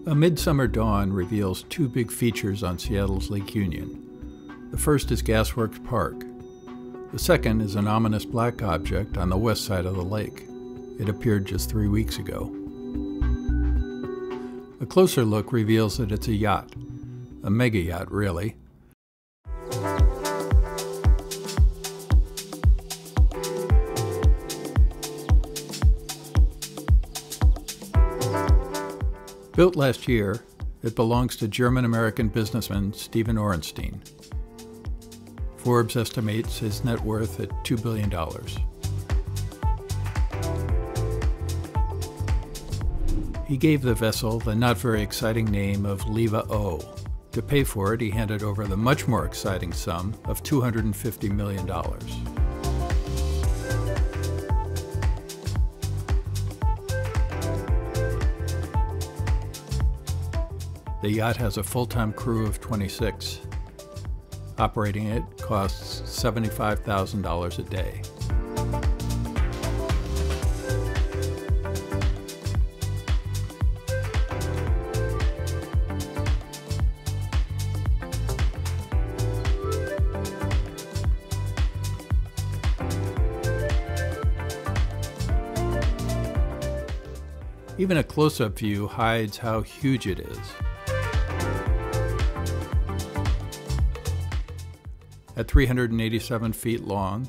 A midsummer dawn reveals two big features on Seattle's Lake Union. The first is Gasworks Park. The second is an ominous black object on the west side of the lake. It appeared just 3 weeks ago. A closer look reveals that it's a yacht. A mega yacht, really. Built last year, it belongs to German-American businessman Stephen Orenstein. Forbes estimates his net worth at $2 billion. He gave the vessel the not very exciting name of LIVA O. To pay for it, he handed over the much more exciting sum of $250 million. The yacht has a full-time crew of 26. Operating it costs $75,000 a day. Even a close-up view hides how huge it is. At 387 feet long,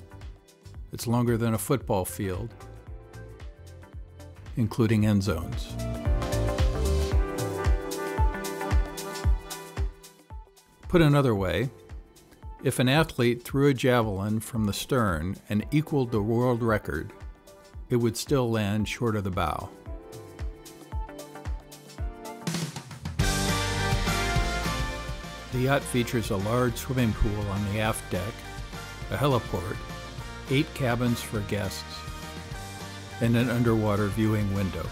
it's longer than a football field, including end zones. Put another way, if an athlete threw a javelin from the stern and equaled the world record, it would still land short of the bow. The yacht features a large swimming pool on the aft deck, a heliport, 8 cabins for guests, and an underwater viewing window.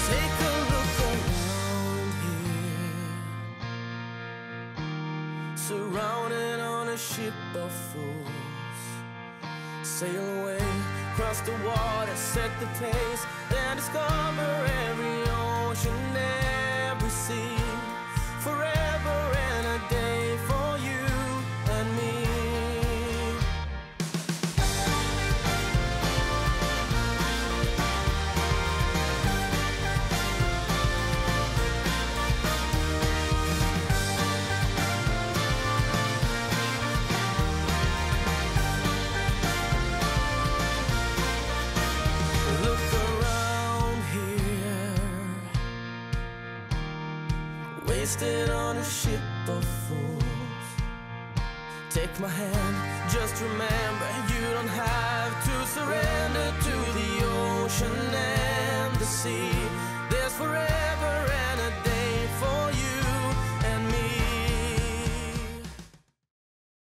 Take a look around here, surrounded on a ship of fools. Sail away across the water, set the pace, and discover every ocean, every sea, forever and a day for you and me. Wasted on a ship of fools. Take my hand, just remember, you don't have to surrender to the ocean and the sea. There's forever